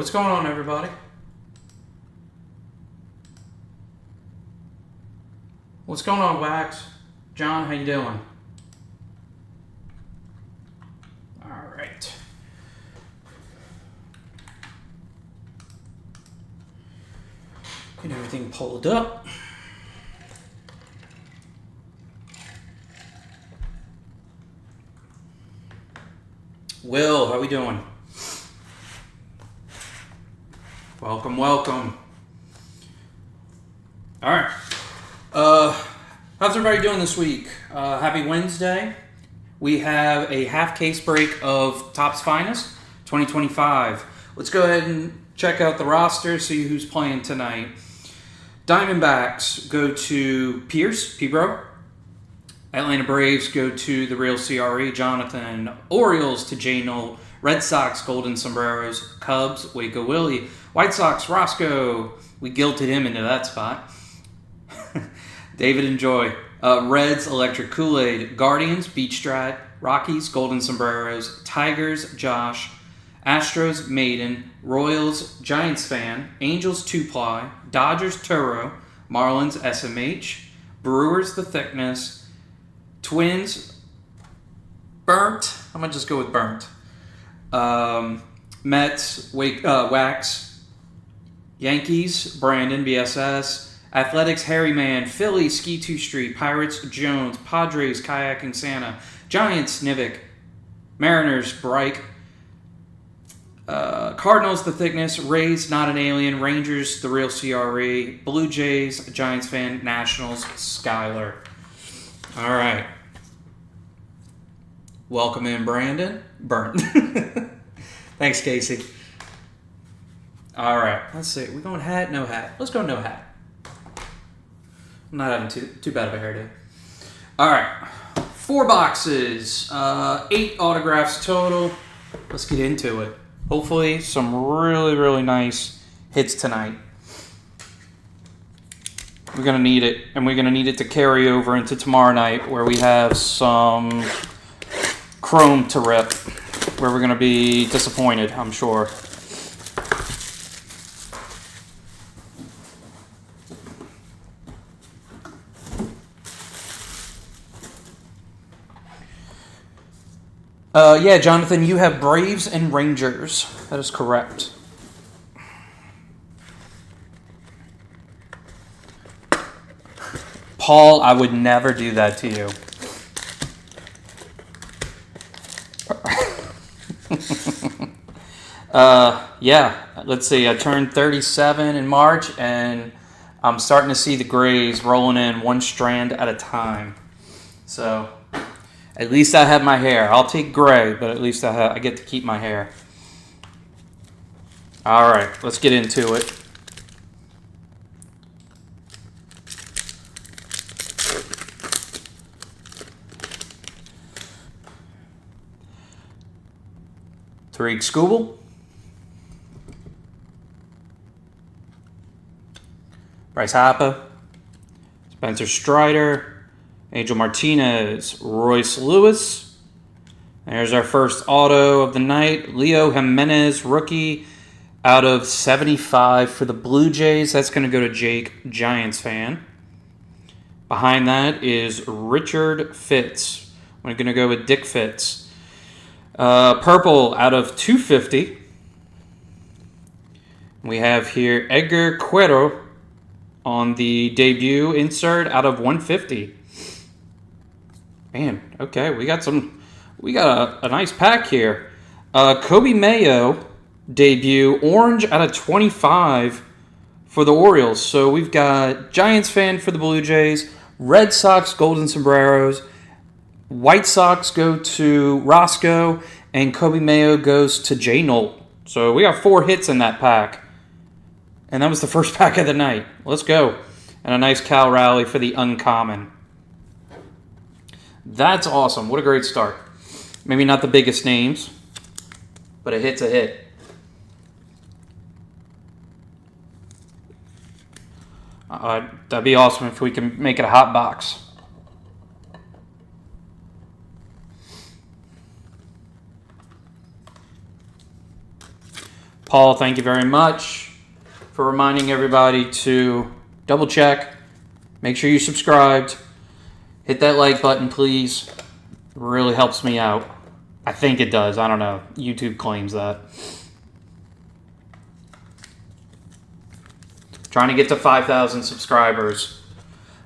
what's going on, everybody? What's going on, Wax? John, how you doing? All right. Get everything pulled up. Will, how we doing? Welcome, welcome. All right. How's everybody doing this week? Happy Wednesday. We have a half case break of Topps Finest 2025. Let's go ahead and check out the roster, see who's playing tonight. Diamondbacks go to Pierce, P-Bro. Atlanta Braves go to the real CRE, Jonathan. Orioles to J. Noel. Red Sox, Golden Sombreros. Cubs, Waco Willie. White Sox, Roscoe. We guilted him into that spot. David and Joy. Reds, Electric Kool-Aid. Guardians, Beach Strat. Rockies, Golden Sombreros. Tigers, Josh. Astros, Maiden. Royals, Giants fan. Angels, 2-Ply. Dodgers, Turo. Marlins, SMH. Brewers, The Thickness. Twins, Burnt. I'm going to just go with Burnt. Mets, Wax. Yankees, Brandon, BSS. Athletics, Harryman. Philly, Ski 2 Street. Pirates, Jones. Padres, Kayaking Santa. Giants, Nivik. Mariners, Bright. Cardinals, The Thickness. Rays, Not an Alien. Rangers, The Real CRE. Blue Jays, Giants fan. Nationals, Skyler. All right. Welcome in, Brandon. Burnt. Thanks, Casey. All right. Let's see. We're going hat, no hat. Let's go no hat. I'm not having too bad of a hair day. All right. 4 boxes. 8 autographs total. Let's get into it. Hopefully some really, really nice hits tonight. We're going to need it, and we're going to need it to carry over into tomorrow night where we have some chrome to rip, where we're going to be disappointed, I'm sure. Yeah, Jonathan, you have Braves and Rangers. That is correct. Paul, I would never do that to you. Yeah, let's see. I turned 37 in March, and I'm starting to see the grays rolling in one strand at a time. So, at least I have my hair. I'll take gray, but at least I get to keep my hair. All right, let's get into it. Tariq Skubal. Bryce Harper. Spencer Strider. Angel Martinez. Royce Lewis. There's our first auto of the night. Leo Jimenez, rookie, out of 75 for the Blue Jays. That's going to go to Jake, Giants fan. Behind that is Richard Fitz. I'm going to go with Dick Fitz. Purple out of 250. We have here Edgar Cuero on the debut insert out of 150. Man, okay, we got a nice pack here. Kobe Mayo debut, orange out of 25 for the Orioles. So we've got Giants fan for the Blue Jays, Red Sox, Golden Sombreros, White Sox go to Roscoe, and Kobe Mayo goes to J. Noel. So we got 4 hits in that pack. And that was the first pack of the night. Let's go. And a nice Cal Raleigh for the uncommon. That's awesome. What a great start. Maybe not the biggest names, but a hit's a hit. That'd be awesome if we can make it a hot box. Paul, thank you very much for reminding everybody to double check. Make sure you subscribed. Hit that like button, please. It really helps me out. I think it does. I don't know. YouTube claims that. Trying to get to 5,000 subscribers.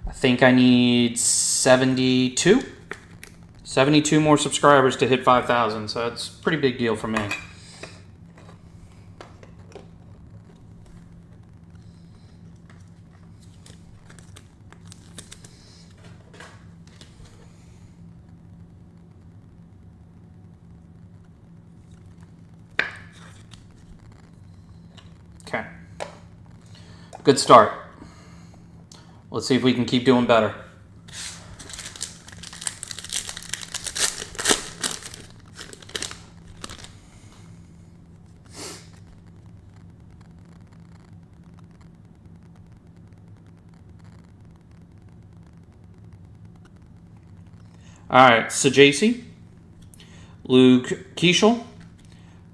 I think I need 72. 72 more subscribers to hit 5,000. So that's a pretty big deal for me. Okay. Good start. Let's see if we can keep doing better. All right, Sajasi, Luke Keishel,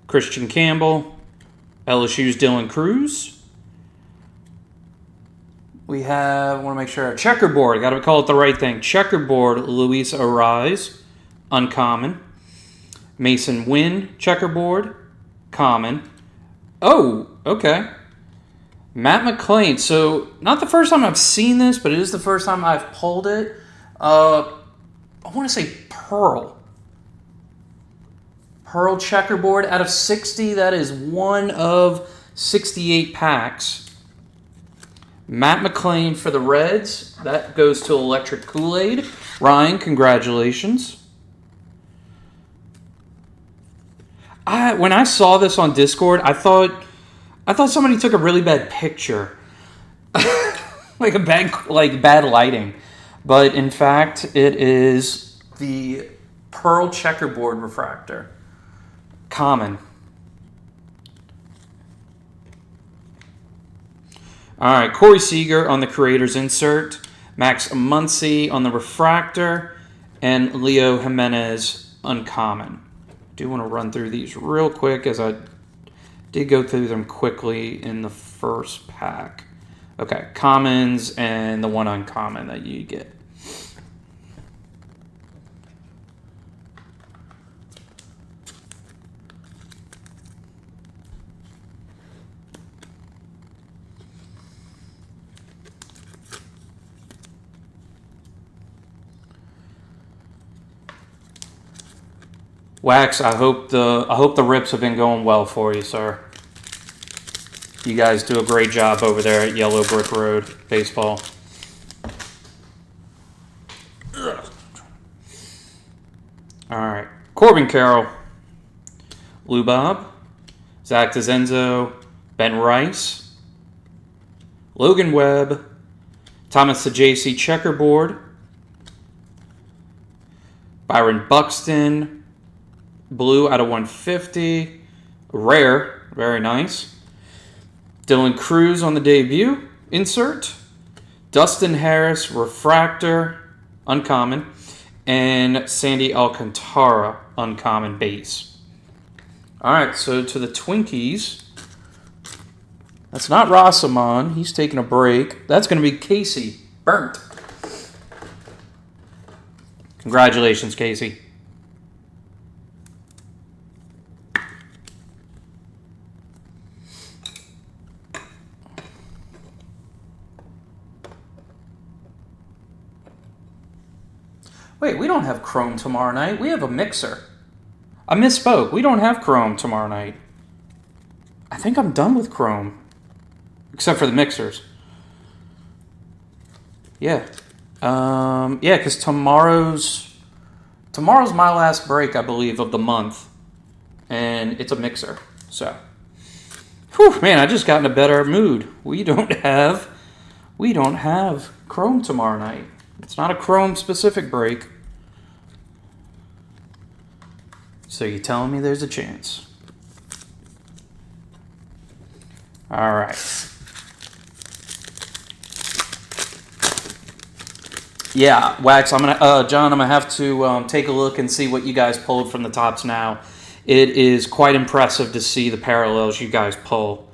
Christian Campbell, LSU's Dylan Cruz. We have, I want to make sure, checkerboard. I got to call it the right thing. Checkerboard, Luis Arise, uncommon. Mason Wynn, checkerboard, common. Oh, okay. Matt McClain. So, not the first time I've seen this, but it is the first time I've pulled it. I want to say Pearl. Pearl checkerboard out of 60. That is one of 68 packs. Matt McClain for the Reds. That goes to Electric Kool-Aid. Ryan, congratulations. When I saw this on Discord, I thought somebody took a really bad picture. like bad lighting. But in fact, it is the Pearl checkerboard refractor. Common. All right, Corey Seager on the Creator's Insert, Max Muncy on the Refractor, and Leo Jimenez uncommon. I do want to run through these real quick as I did go through them quickly in the first pack. Okay, commons and the one uncommon that you get. Wax, I hope the rips have been going well for you, sir. You guys do a great job over there at Yellow Brick Road Baseball. Ugh. All right, Corbin Carroll, Lou Bob, Zach DeZenzo, Ben Rice, Logan Webb, Thomas Sajasi checkerboard, Byron Buxton. Blue out of 150. Rare. Very nice. Dylan Cruz on the debut. Insert. Dustin Harris. Refractor. Uncommon. And Sandy Alcantara. Uncommon base. Alright, so to the Twinkies. That's not Rosamond. He's taking a break. That's going to be Casey. Burnt. Congratulations, Casey. Wait, we don't have Chrome tomorrow night. We have a mixer. I misspoke. We don't have Chrome tomorrow night. I think I'm done with Chrome. Except for the mixers. Yeah. Yeah, because tomorrow's my last break, I believe, of the month. And it's a mixer. So. Whew, man, I just got in a better mood. We don't have Chrome tomorrow night. It's not a Chrome-specific break. So you're telling me there's a chance. All right. Yeah, Wax, John, I'm gonna have to take a look and see what you guys pulled from the tops now. It is quite impressive to see the parallels you guys pull.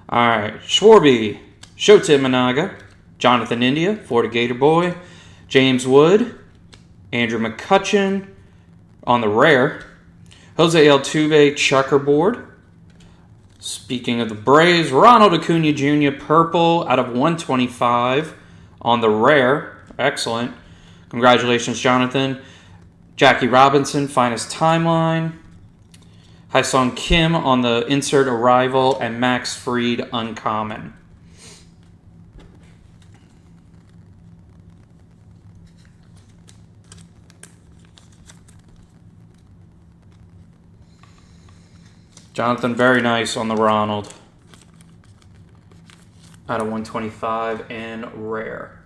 All right, Schwarby, Shota Imanaga, Jonathan India, Florida Gator Boy, James Wood, Andrew McCutcheon on the rare, Jose Altuve checkerboard. Speaking of the Braves, Ronald Acuna Jr. purple out of 125 on the rare. Excellent. Congratulations, Jonathan. Jackie Robinson, finest timeline. Hyesung Kim on the insert arrival, and Max Fried uncommon. Jonathan, very nice on the Ronald. Out of 125 and rare.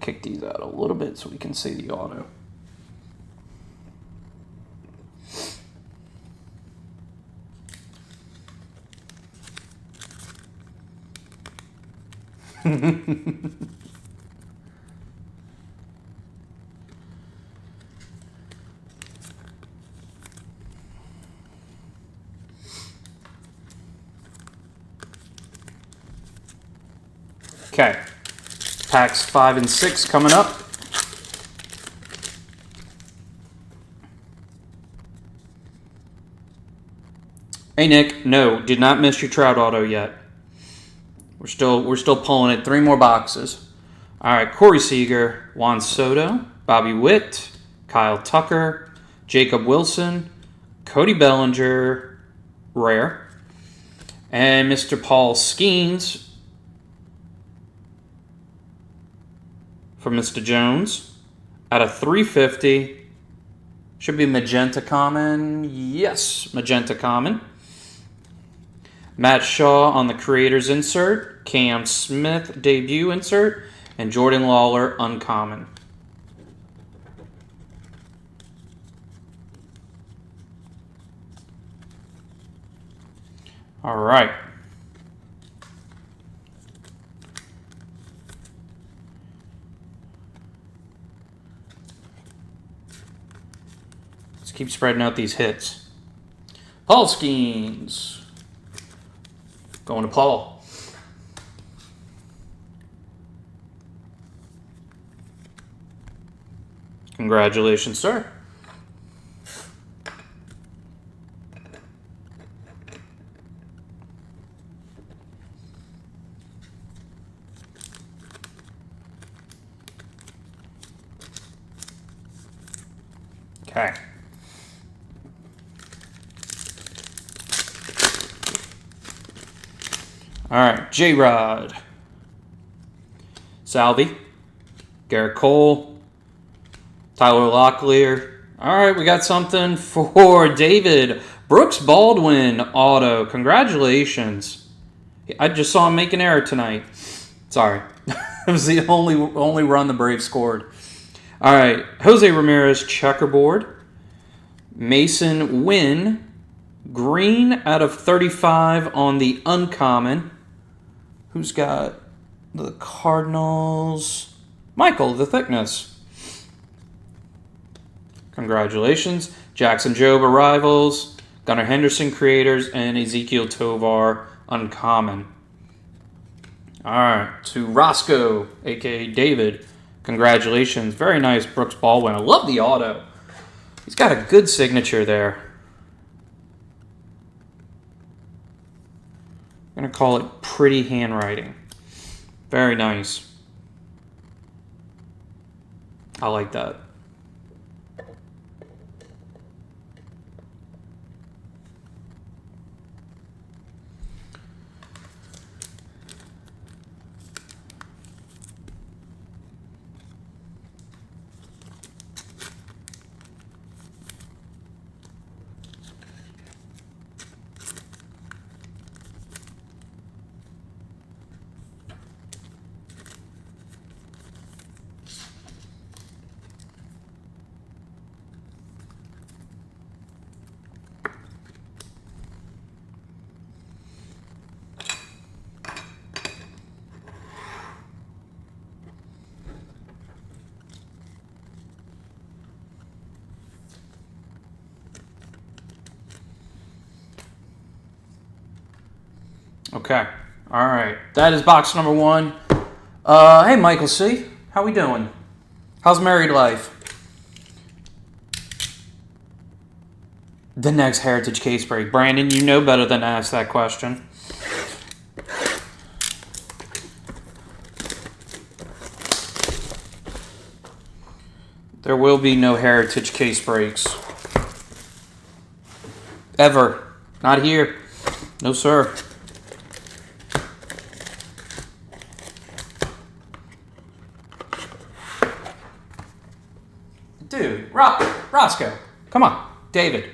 Kick these out a little bit so we can see the auto. Okay. Packs 5 and 6 coming up. Hey Nick, no, did not miss your Trout auto yet. We're still pulling it. 3 more boxes. All right, Corey Seager, Juan Soto, Bobby Witt, Kyle Tucker, Jacob Wilson, Cody Bellinger, rare, and Mr. Paul Skeens for Mr. Jones out of 350. Should be magenta common. Yes, magenta common. Matt Shaw on the creator's insert, Cam Smith debut insert, and Jordan Lawler uncommon. All right. Let's keep spreading out these hits. Paul Skeens. Going to Paul. Congratulations, sir. Okay. All right, J-Rod, Salvi, Garrett Cole, Tyler Locklear. All right, we got something for David. Brooks Baldwin auto. Congratulations. I just saw him make an error tonight. Sorry. It was the only run the Braves scored. All right, Jose Ramirez checkerboard. Mason Wynn, green out of 35 on the uncommon. Who's got the Cardinals? Michael, the thickness. Congratulations. Jackson Jobe arrivals, Gunnar Henderson creators, and Ezekiel Tovar uncommon. All right, to Roscoe, a.k.a. David. Congratulations. Very nice Brooks Baldwin. I love the auto. He's got a good signature there. I'm going to call it pretty handwriting. Very nice. I like that. Okay. All right. That is box number 1. Hey, Michael C. How we doing? How's married life? The next Heritage case break. Brandon, you know better than to ask that question. There will be no Heritage case breaks. Ever. Not here. No, sir. Dude, Roscoe, come on. David.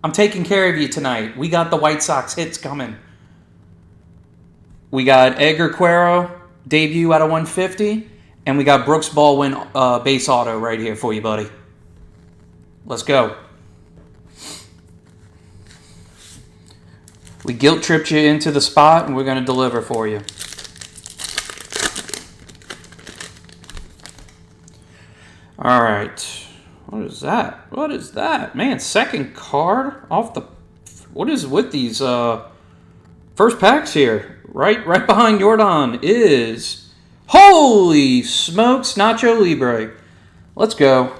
I'm taking care of you tonight. We got the White Sox hits coming. We got Edgar Quero, debut out of 150, and we got Brooks Baldwin base auto right here for you, buddy. Let's go. We guilt tripped you into the spot, and we're going to deliver for you. All right. What is that? What is that? Man, second card off the... What is with these first packs here? Right behind Jordan is... Holy smokes, Nacho Libre. Let's go.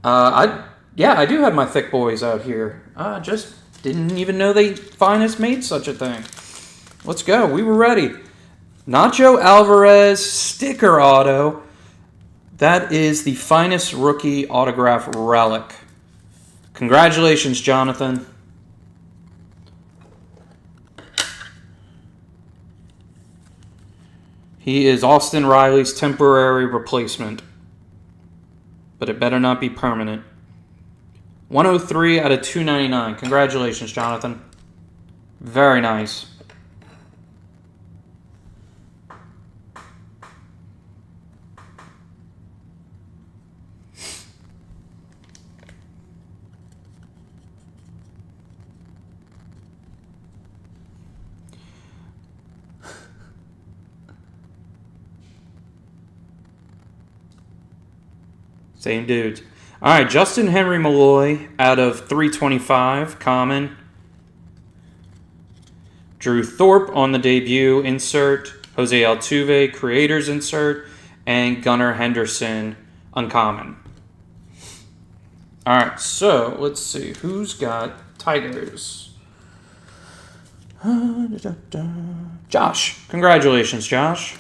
I do have my thick boys out here. Just didn't even know they Finest made such a thing. Let's go. We were ready. Nacho Alvarez sticker auto. That is the Finest rookie autograph relic. Congratulations, Jonathan. He is Austin Riley's temporary replacement. But it better not be permanent. 103 out of 299. Congratulations, Jonathan. Very nice. Same dudes. All right, Justin Henry Malloy out of 325, common. Drew Thorpe on the debut insert. Jose Altuve, creators insert. And Gunnar Henderson, uncommon. All right, so let's see. Who's got Tigers? Josh. Congratulations, Josh.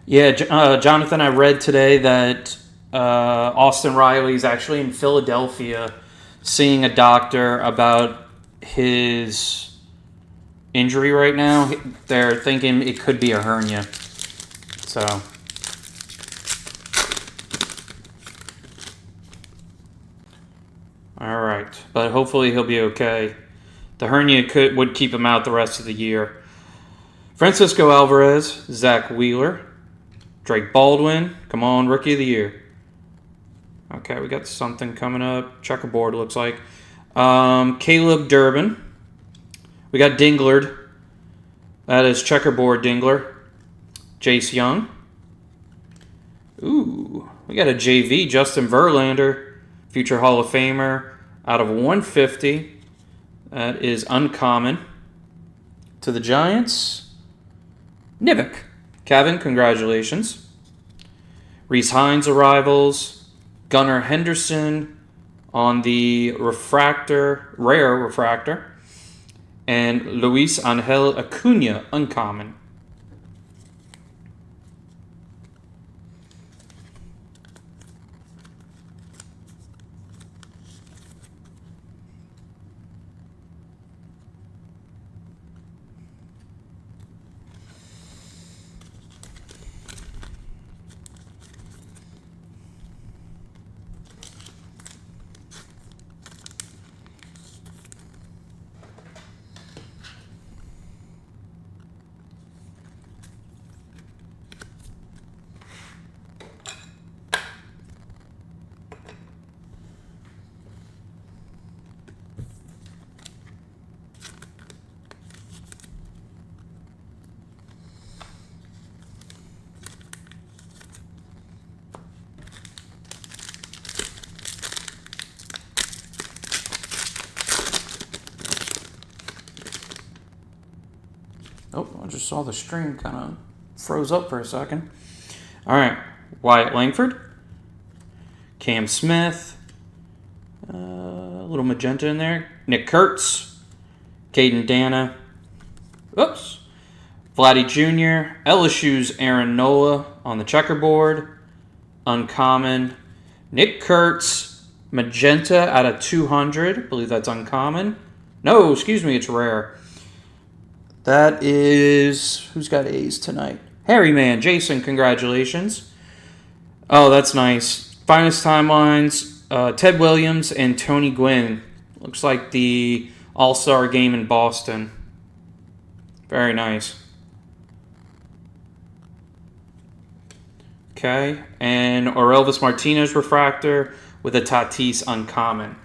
Yeah, Jonathan, I read today that Austin Riley's actually in Philadelphia seeing a doctor about his injury right now. They're thinking it could be a hernia. So... All right, but hopefully he'll be okay. The hernia would keep him out the rest of the year. Francisco Alvarez, Zach Wheeler, Drake Baldwin, come on, Rookie of the Year. Okay, we got something coming up. Checkerboard, looks like. Caleb Durbin. We got Dinglard. That is Checkerboard Dingler. Jace Young. Ooh, we got a JV, Justin Verlander, future Hall of Famer, out of 150. That is uncommon. To the Giants, Nivik. Kevin, congratulations. Reese Hines arrivals. Gunnar Henderson on the refractor, rare refractor. And Luis Angel Acuna, uncommon. Oh, I just saw the stream kind of froze up for a second. All right. Wyatt Langford. Cam Smith. A little magenta in there. Nick Kurtz. Caden Dana. Oops. Vladdy Jr. LSU's Aaron Nola on the checkerboard. Uncommon. Nick Kurtz. Magenta out of 200. I believe that's uncommon. No, excuse me, it's rare. That is... Who's got A's tonight? Harry Man. Jason, congratulations. Oh, that's nice. Finest timelines. Ted Williams and Tony Gwynn. Looks like the All-Star game in Boston. Very nice. Okay. And Orelvis Martinez refractor with a Tatis uncommon.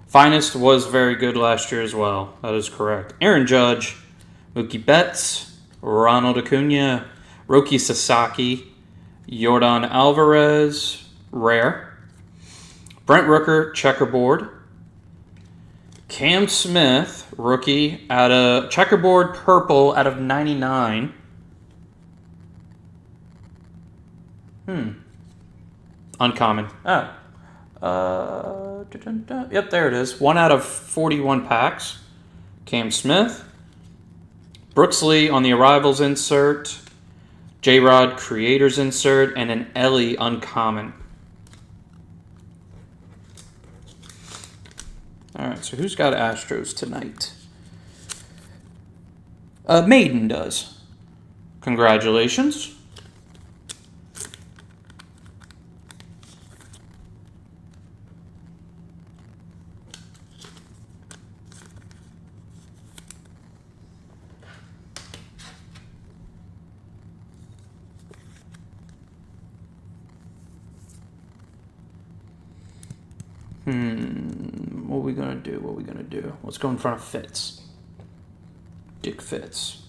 Finest was very good last year as well. That is correct. Aaron Judge, Mookie Betts, Ronald Acuna, Roki Sasaki, Yordan Alvarez, rare. Brent Rooker, checkerboard. Cam Smith, rookie, out of checkerboard purple out of 99. Uncommon. Yep, there it is. 1 out of 41 packs. Cam Smith. Brooks Lee on the arrivals insert. J-Rod creators insert. And an Ellie uncommon. Alright, so who's got Astros tonight? Maiden does. Congratulations. What are we going to do? Let's go in front of Fitz. Dick Fitz.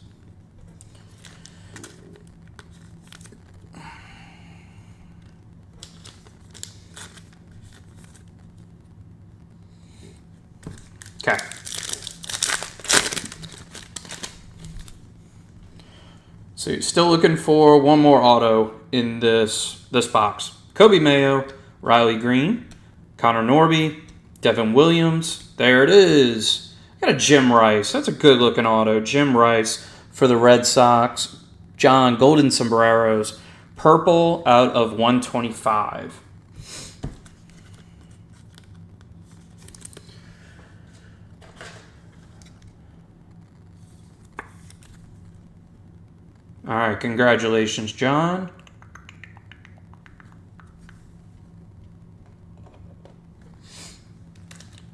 Okay. So you're still looking for one more auto in this box. Kobe Mayo, Riley Green, Connor Norby, Devin Williams. There it is. I got a Jim Rice. That's a good-looking auto. Jim Rice for the Red Sox. John, golden sombreros. Purple out of 125. All right, congratulations, John.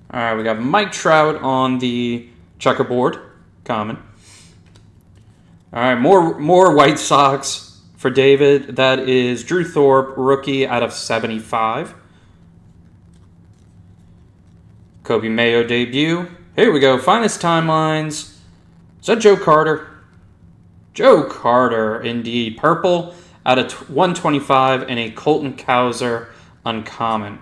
All right, we got Mike Trout on the checkerboard, common. All right, more White Sox for David. That is Drew Thorpe, rookie out of 75. Kobe Mayo debut. Here we go, finest timelines. Is that Joe Carter? Joe Carter, indeed. Purple out of 125 and a Colton Cowser uncommon.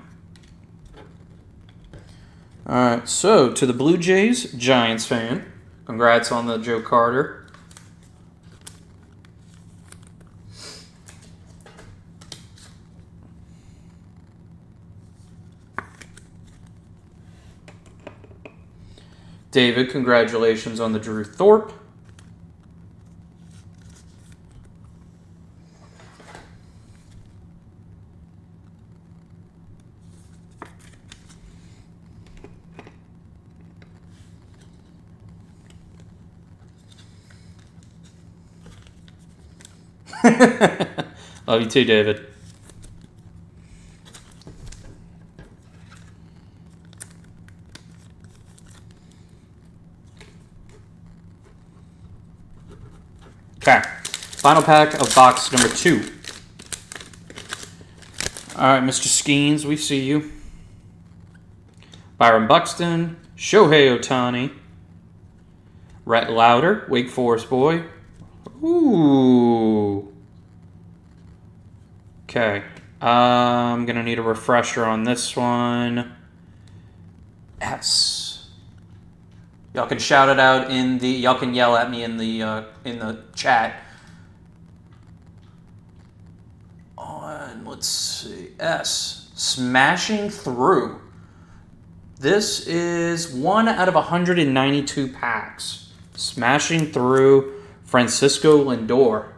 All right, so to the Blue Jays, Giants fan. Congrats on the Joe Carter. David, congratulations on the Drew Thorpe. Love you too, David. Okay. Final pack of box number 2. All right, Mr. Skeens, we see you. Byron Buxton, Shohei Ohtani, Rhett Lauder, Wake Forest boy. Ooh. Okay. I'm going to need a refresher on this one. S. Y'all can shout it out in the... Y'all can yell at me in the chat. On, let's see. S. Smashing Through. This is 1 out of 192 packs. Smashing Through Francisco Lindor.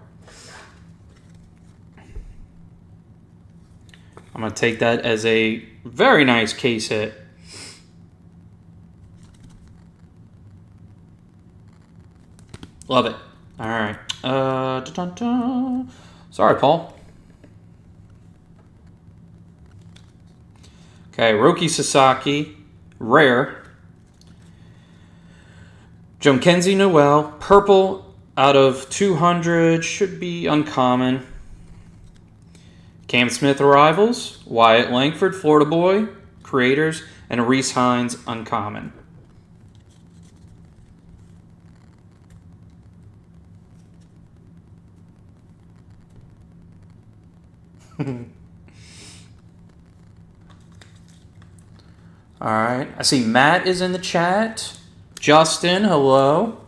I'm going to take that as a very nice case hit. Love it. All right. Sorry, Paul. Okay, Roki Sasaki, rare. Jhonkensy Noel, purple out of 200, should be uncommon. Cam Smith arrivals, Wyatt Langford, Florida boy, creators, and Reese Hines, uncommon. All right. I see Matt is in the chat. Justin, hello.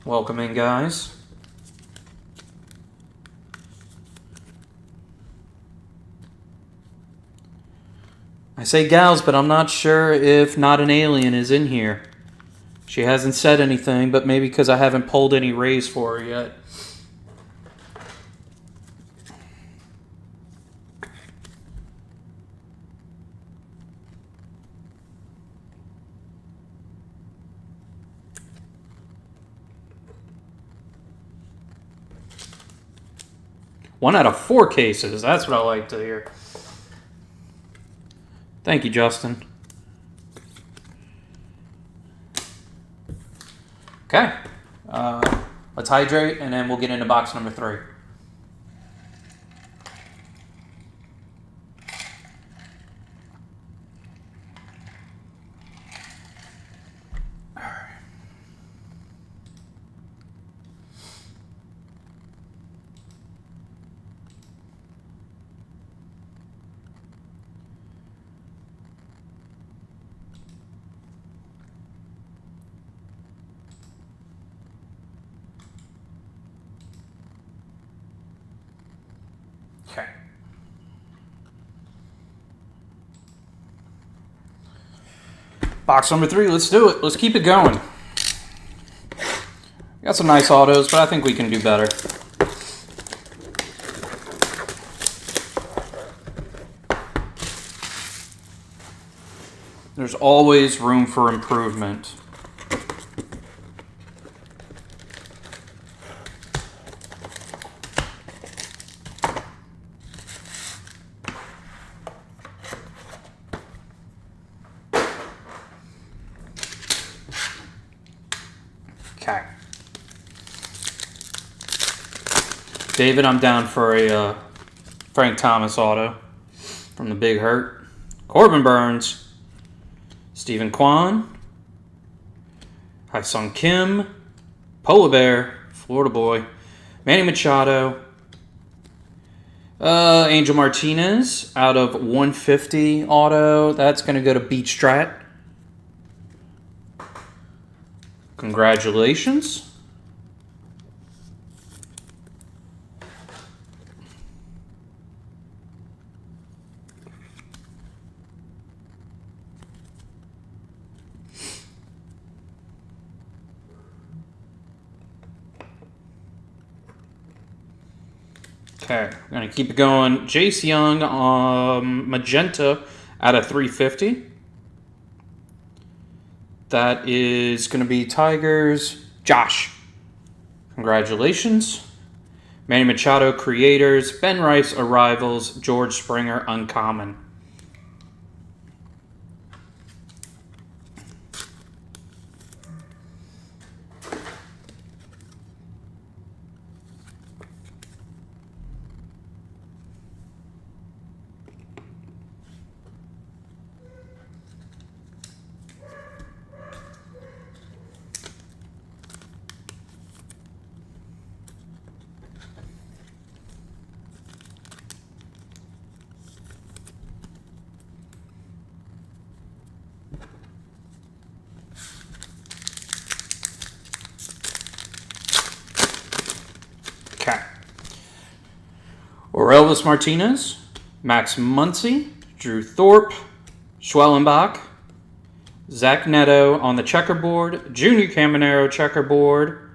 Welcome in, guys. I say gals, but I'm not sure if Not an Alien is in here. She hasn't said anything, but maybe because I haven't pulled any rays for her yet. One out of 4 cases. That's what I like to hear. Thank you, Justin. Okay. Let's hydrate, and then we'll get into box number 3. Okay. Box number 3, let's do it. Let's keep it going. Got some nice autos, but I think we can do better. There's always room for improvement. Okay. David, I'm down for a Frank Thomas auto from the Big Hurt. Corbin Burns. Stephen Kwan. Hyesung Kim. Polar Bear. Florida boy. Manny Machado. Angel Martinez out of 150 auto. That's going to go to Beach Strat. Congratulations. Okay, I'm going to keep it going. Jace Young, magenta out of 350. That is going to be Tigers. Josh. Congratulations. Manny Machado, Creators. Ben Rice, Arrivals. George Springer, Uncommon. Okay. Orelvis Martinez, Max Muncy, Drew Thorpe, Schwellenbach, Zach Neto on the checkerboard, Junior Caminero checkerboard.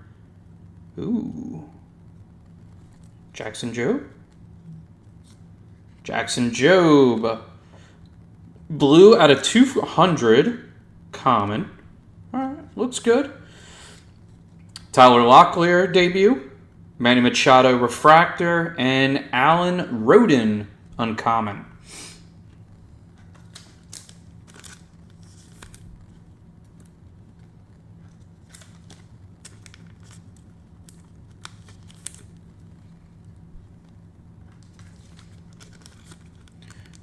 Ooh. Jackson Jobe. Jackson Jobe. Blue out of 200. Common. Alright, looks good. Tyler Locklear debut. Manny Machado refractor. And Alan Roden uncommon.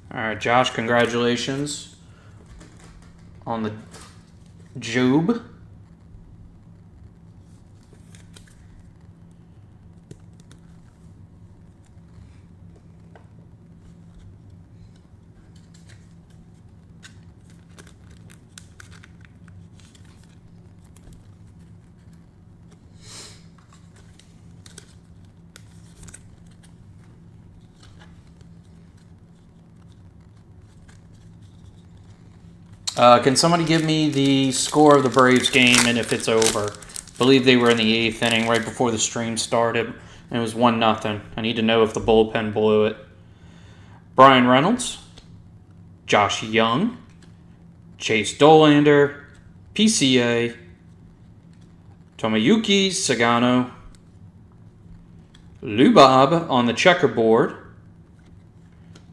All right, Josh, congratulations on the Jobe. Can somebody give me the score of the Braves game and if it's over? I believe they were in the 8th inning right before the stream started, and it was 1-0. I need to know if the bullpen blew it. Brian Reynolds, Josh Young, Chase Dolander, PCA, Tomoyuki Sagano, Lubab on the checkerboard,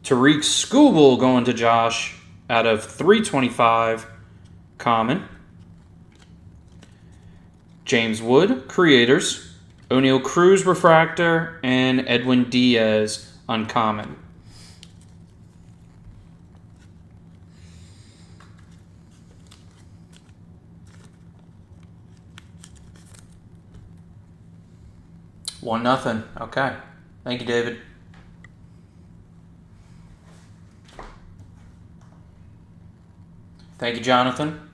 Tariq Skubal going to Josh out of 325, common. James Wood, Creators, O'Neal Cruz refractor, and Edwin Diaz uncommon. One nothing. Okay. Thank you, David. Thank you, Jonathan.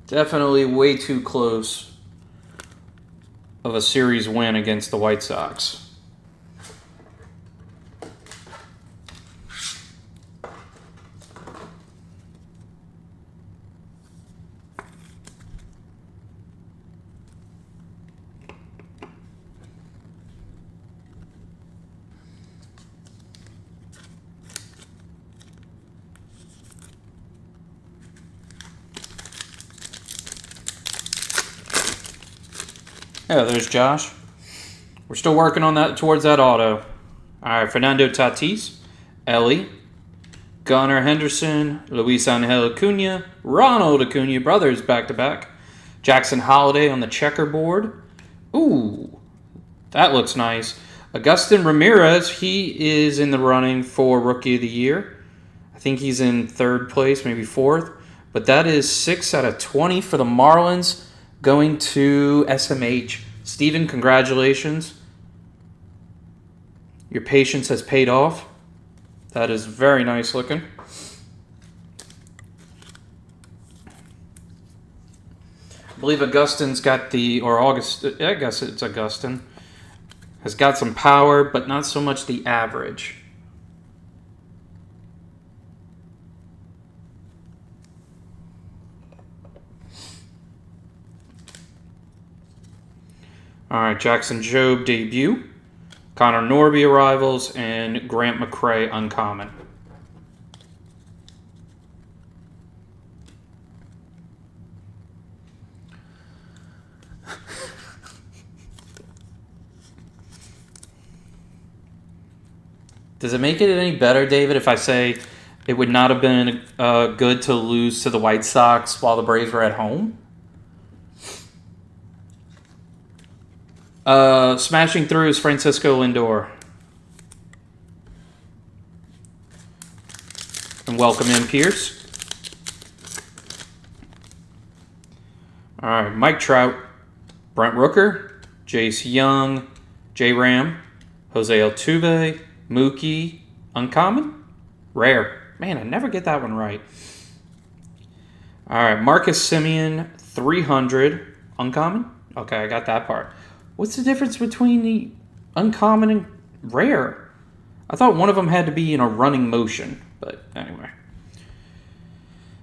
Definitely way too close of a series win against the White Sox. Yeah, there's Josh. We're still working on that towards that auto. All right, Fernando Tatis, Ellie, Gunnar Henderson, Luis Angel Acuna, Ronald Acuna, brothers back-to-back. Jackson Holiday on the checkerboard. Ooh, that looks nice. Agustin Ramirez, he is in the running for Rookie of the Year. I think he's in 3rd place, maybe 4th. But that is 6 out of 20 for the Marlins going to SMH. Steven, congratulations. Your patience has paid off. That is very nice looking. I believe Augustin's got I guess it's Augustin. Has got some power, but not so much the average. All right, Jackson Jobe debut. Connor Norby arrivals, and Grant McCray uncommon. Does it make it any better, David, if I say it would not have been good to lose to the White Sox while the Braves were at home? Smashing through is Francisco Lindor. And welcome in, Pierce. All right, Mike Trout, Brent Rooker, Jace Young, J. Ram, Jose Altuve, Mookie, uncommon, rare. Man, I never get that one right. All right, Marcus Semien, 300, uncommon. Okay, I got that part. What's the difference between the uncommon and rare? I thought one of them had to be in a running motion, but anyway.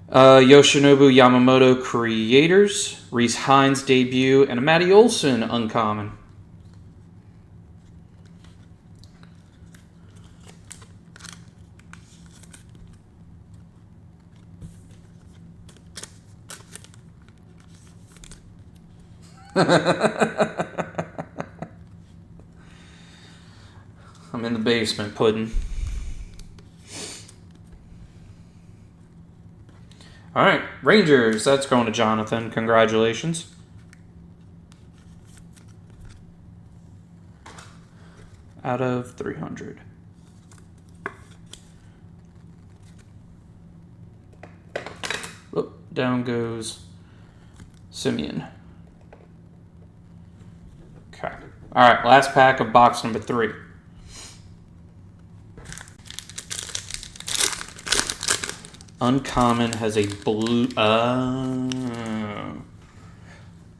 Yoshinobu Yamamoto creators, Rhys Hines debut, and a Matty Olson uncommon. I'm in the basement, Puddin'. All right, Rangers. That's going to Jonathan. Congratulations. Out of 300. Oop, down goes Semien. Okay. All right, last pack of box number 3. Uncommon has a blue.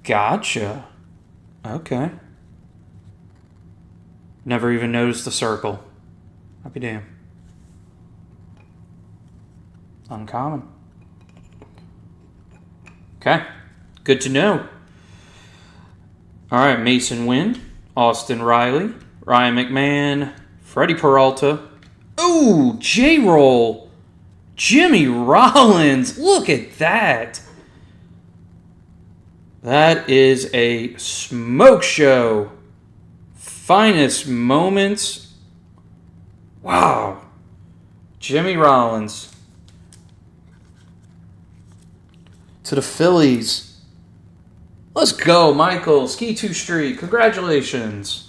Gotcha. Okay. Never even noticed the circle. I'll be damned. Uncommon. Okay. Good to know. All right, Mason Wynn, Austin Riley, Ryan McMahon, Freddie Peralta. Ooh, J-Roll. Jimmy Rollins. Look at that. That is a smoke show. Finest moments. Wow. Jimmy Rollins. To the Phillies. Let's go, Michael. Ski 2 Street. Congratulations.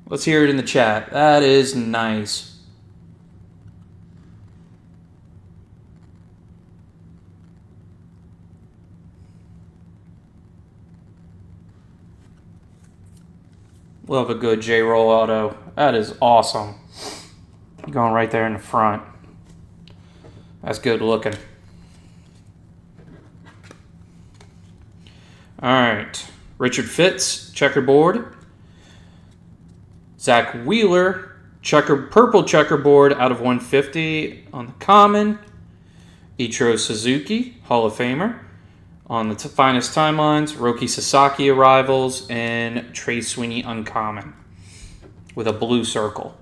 Let's hear it in the chat. That is nice. Love a good J-Roll auto. That is awesome. Going right there in the front. That's good looking. All right. Richard Fitz, checkerboard. Zach Wheeler, purple checkerboard out of 150 on the common. Ichiro Suzuki, Hall of Famer. On the finest timelines, Roki Sasaki arrivals, and Trey Sweeney uncommon with a blue circle.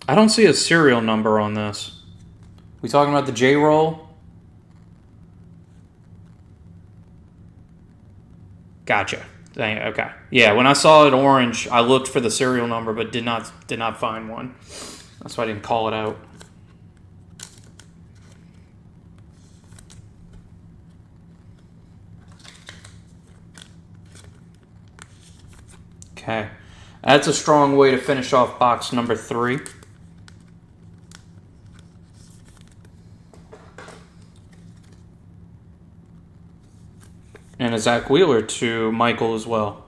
I don't see a serial number on this. We talking about the J-Roll? Gotcha. Okay. Yeah, when I saw it orange, I looked for the serial number but did not find one. That's why I didn't call it out. Okay. That's a strong way to finish off box number 3. And a Zach Wheeler to Michael as well.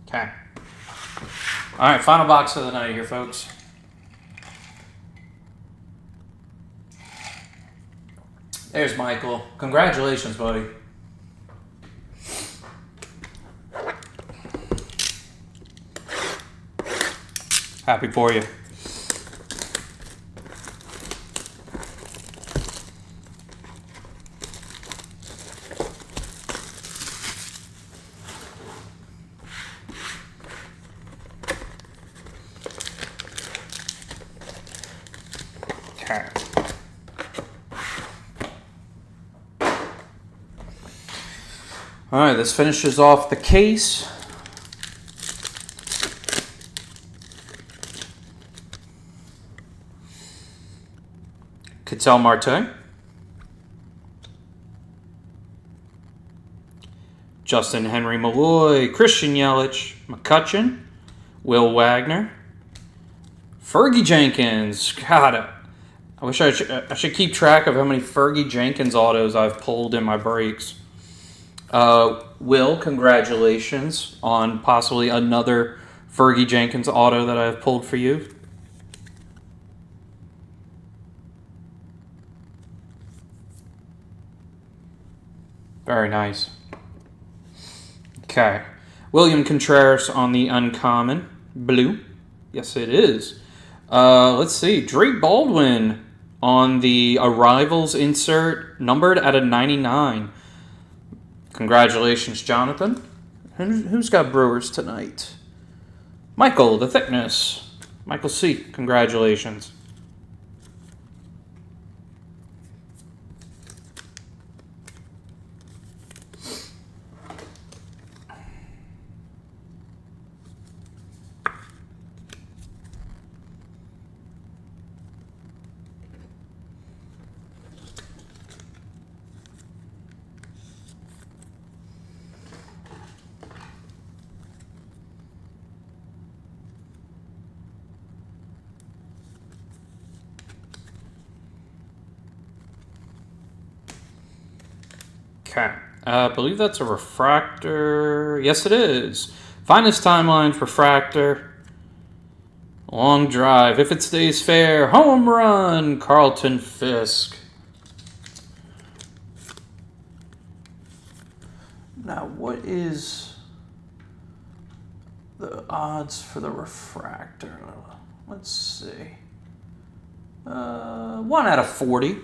Okay. All right, final box of the night here, folks. There's Michael. Congratulations, buddy. Happy for you. Okay. All right, this finishes off the case. Ketel Marte, Justin Henry Malloy, Christian Yelich, McCutchen, Will Wagner, Fergie Jenkins. God, I wish I should keep track of how many Fergie Jenkins autos I've pulled in my breaks. Will, congratulations on possibly another Fergie Jenkins auto that I've pulled for you. Very nice. Okay. William Contreras on the uncommon. Blue. Yes, it is. Let's see. Drake Baldwin on the Arrivals insert, numbered at a 99. Congratulations, Jonathan. Who's got Brewers tonight? Michael, the thickness. Michael C. Congratulations. Okay. I believe that's a refractor. Yes, it is. Finest Timelines refractor. Long drive. If it stays fair. Home run. Carlton Fisk. Now, what is the odds for the refractor? Let's see. 1 out of 40.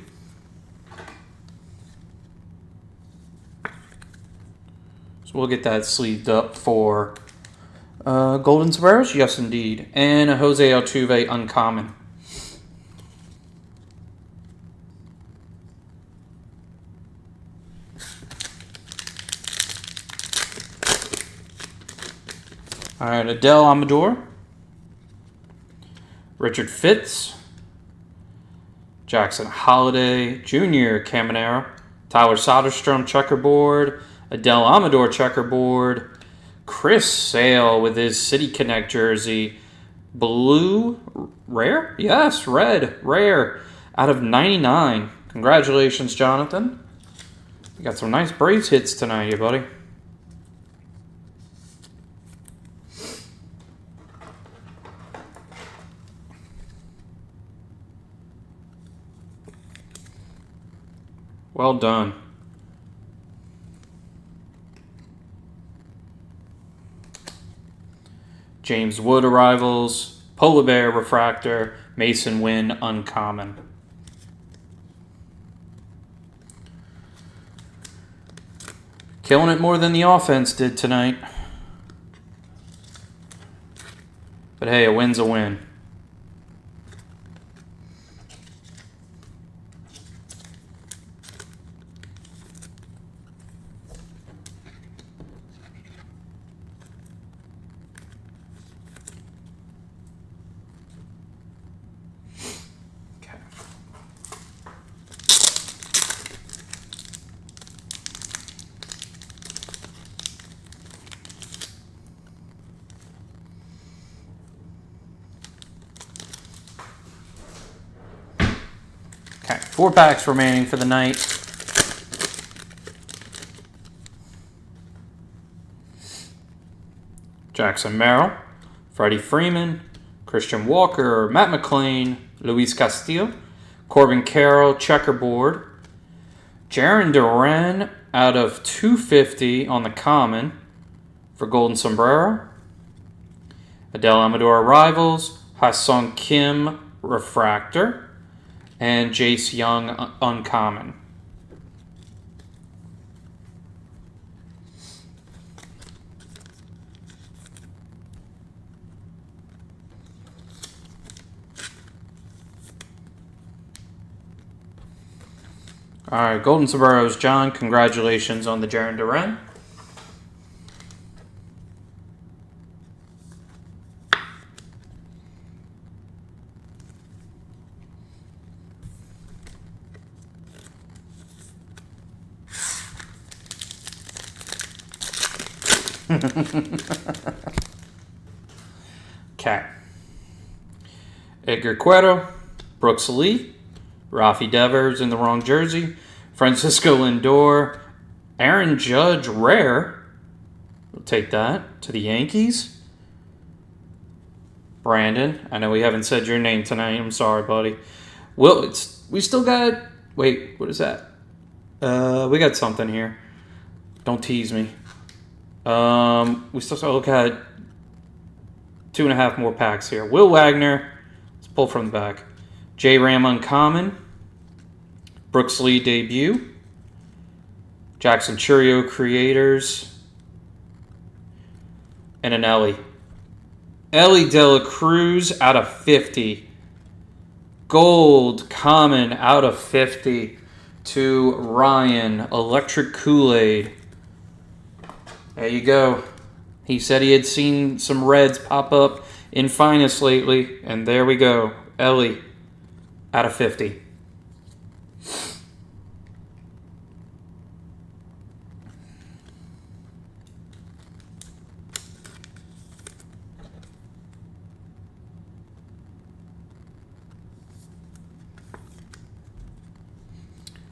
We'll get that sleeved up for Golden Sombreros. Yes, indeed. And a Jose Altuve uncommon. All right, Adele Amador. Richard Fitz. Jackson Holiday. Junior Caminero. Tyler Soderstrom checkerboard. Adele Amador checkerboard. Chris Sale with his City Connect jersey. Blue. Rare? Yes, red. Rare. Out of 99. Congratulations, Jonathan. You got some nice Braves hits tonight, you buddy. Well done. James Wood Arrivals, Polar Bear Refractor, Mason Wynn Uncommon. Killing it more than the offense did tonight. But hey, a win's a win. Okay, 4 packs remaining for the night. Jackson Merrill, Freddie Freeman, Christian Walker, Matt McLean, Luis Castillo, Corbin Carroll, checkerboard, Jarren Duran out of 250 on the common for Golden Sombrero, Adele Amador Rivals, Ha-Sung Kim refractor, and Jace Young uncommon. All right, Golden Sombreros, John. Congratulations on the Jarren Duran. Okay. Edgar Cuero, Brooks Lee, Rafi Devers in the wrong jersey, Francisco Lindor, Aaron Judge rare. We'll take that to the Yankees. Brandon, I know we haven't said your name tonight. I'm sorry, buddy. Well, we still got. Wait, what is that? We got something here. Don't tease me. We still got 2.5 more packs here. Will Wagner. Let's pull from the back. J. Ram uncommon. Brooks Lee debut. Jackson Churio creators. And an Ellie. Ellie De La Cruz out of 50. Gold common out of 50 to Ryan. Electric Kool-Aid. There you go. He said he had seen some reds pop up in Finest lately, and there we go. Ellie out of 50.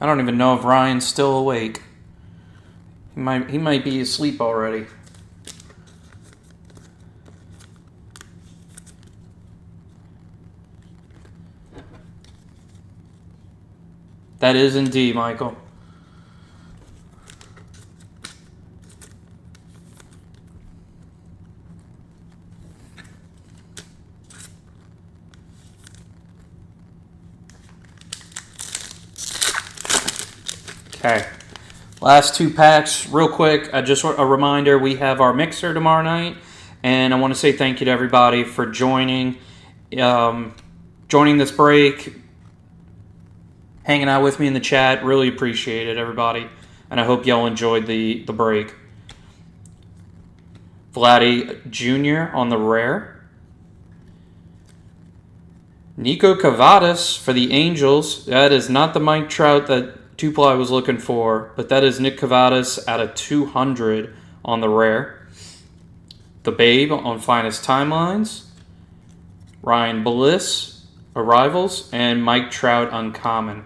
I don't even know if Ryan's still awake. He might be asleep already. That is indeed, Michael. Okay. Last 2 packs, real quick. Just a reminder, we have our mixer tomorrow night, and I want to say thank you to everybody for joining this break, hanging out with me in the chat. Really appreciate it, everybody, and I hope y'all enjoyed the break. Vladdy Jr. on the rare. Nico Cavadas for the Angels. That is not the Mike Trout that Tupla was looking for, but that is Nick Cavadas out of 200 on the rare. The Babe on Finest Timelines. Ryan Bliss, Arrivals, and Mike Trout uncommon.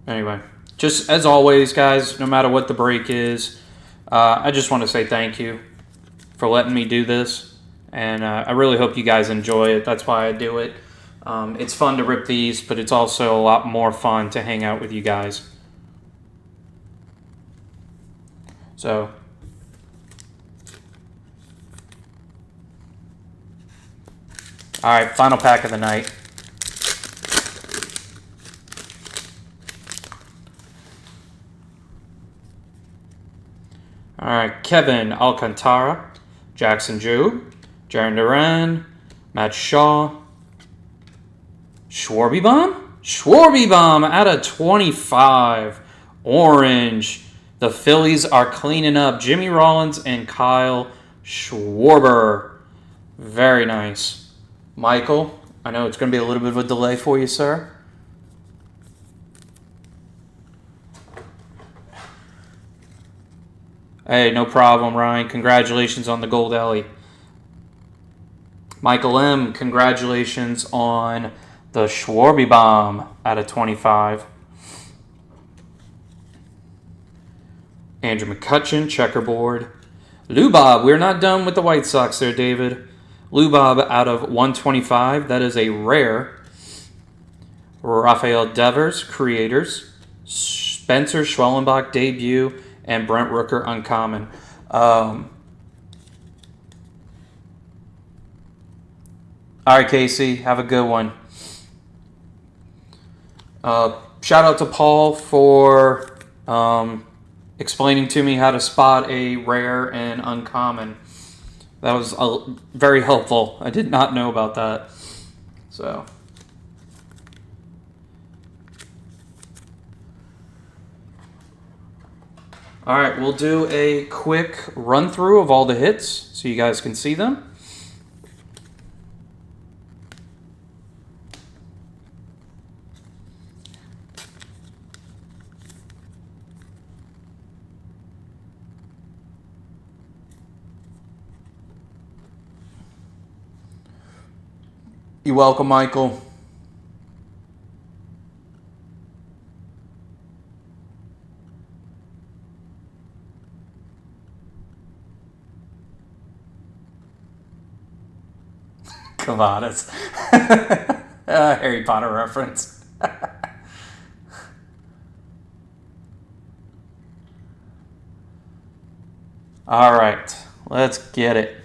Anyway, just as always, guys, no matter what the break is, I just want to say thank you for letting me do this, and I really hope you guys enjoy it. That's why I do it. It's fun to rip these, but it's also a lot more fun to hang out with you guys. So, all right, final pack of the night. All right, Kevin Alcantara, Jackson Joe, Jarren Duran, Matt Shaw, Schwarby Bomb out of 25. Orange. The Phillies are cleaning up. Jimmy Rollins and Kyle Schwarber. Very nice. Michael, I know it's going to be a little bit of a delay for you, sir. Hey, no problem, Ryan. Congratulations on the gold Ellie. Michael M., congratulations on The Schwarby Bomb out of 25. Andrew McCutchen, checkerboard. Lou Bob, we're not done with the White Sox there, David. Lou Bob out of 125. That is a rare. Rafael Devers, creators. Spencer Schwellenbach, debut. And Brent Rooker, uncommon. All right, Casey, have a good one. Shout out to Paul for explaining to me how to spot a rare and uncommon. That was very helpful. I did not know about that. So. All right, we'll do a quick run through of all the hits so you guys can see them. You're welcome, Michael. Come on, it's Harry Potter reference. All right, let's get it.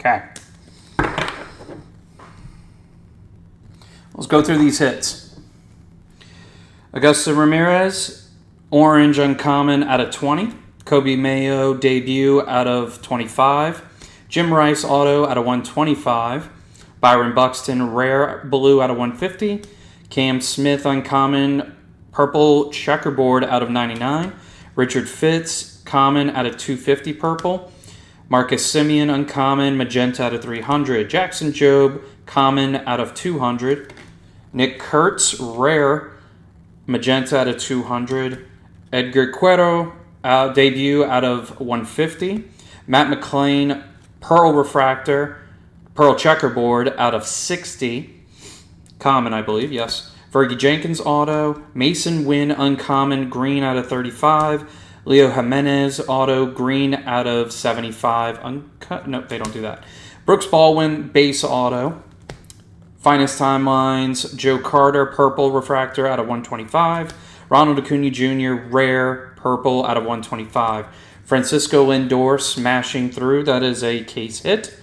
Okay. Let's go through these hits. Augusto Ramirez, orange uncommon out of 20. Kobe Mayo, debut out of 25. Jim Rice, auto out of 125. Byron Buxton, rare blue out of 150. Cam Smith, uncommon, purple checkerboard out of 99. Richard Fitz, common out of 250 purple. Marcus Semien, uncommon, magenta out of 300. Jackson Jobe, common out of 200. Nick Kurtz, rare, magenta out of 200. Edgar Cuero, debut out of 150. Matt McLean, pearl refractor, pearl checkerboard out of 60. Common, I believe, yes. Fergie Jenkins, auto. Mason Wynn, uncommon, green out of 35. Leo Jimenez, auto, green out of 75. Uncut? No, they don't do that. Brooks Baldwin, base auto. Finest Timelines, Joe Carter, purple refractor out of 125. Ronald Acuna Jr., rare, purple out of 125. Francisco Lindor, smashing through. That is a case hit.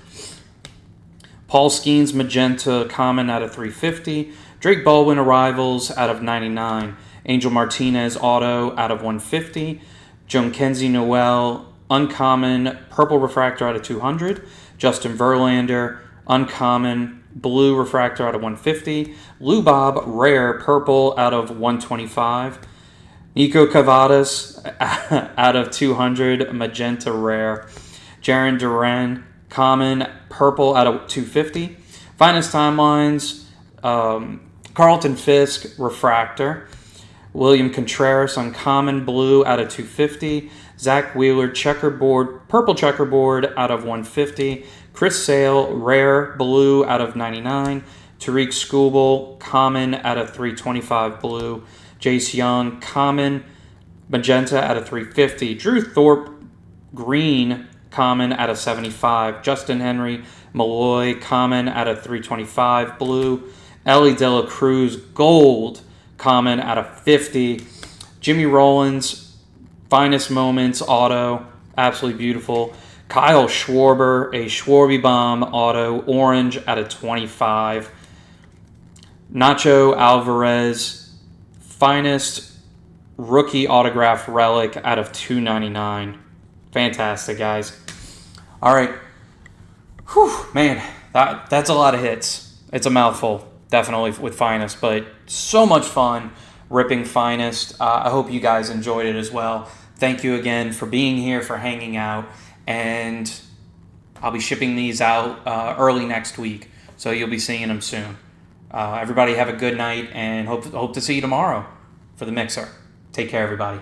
Paul Skeens, magenta, common out of 350. Drake Baldwin, arrivals out of 99. Angel Martinez, auto out of 150. Joan Kenzie Noel, uncommon, purple refractor out of 200. Justin Verlander, uncommon, blue refractor out of 150. Lou Bob, rare, purple out of 125. Nico Cavadas out of 200, magenta rare. Jarren Duran, common, purple out of 250. Finest Timelines, Carlton Fisk, refractor. William Contreras, uncommon, blue out of 250. Zach Wheeler, checkerboard, purple checkerboard out of 150. Chris Sale, rare, blue out of 99. Tariq Skubal, common out of 325 blue. Jace Young, common, magenta out of 350. Drew Thorpe, green, common out of 75. Justin Henry, Malloy, common out of 325 blue. Ellie De La Cruz, gold, common out of 50. Jimmy Rollins, finest moments, auto, absolutely beautiful. Kyle Schwarber, a Schwarby Bomb auto, orange out of 25. Nacho Alvarez, finest rookie autograph relic out of 299. Fantastic, guys. All right. Whew, man, that's a lot of hits. It's a mouthful, definitely, with Finest, but so much fun ripping Finest. I hope you guys enjoyed it as well. Thank you again for being here, for hanging out, and I'll be shipping these out early next week, so you'll be seeing them soon. Everybody have a good night, and hope to see you tomorrow for the mixer. Take care, everybody.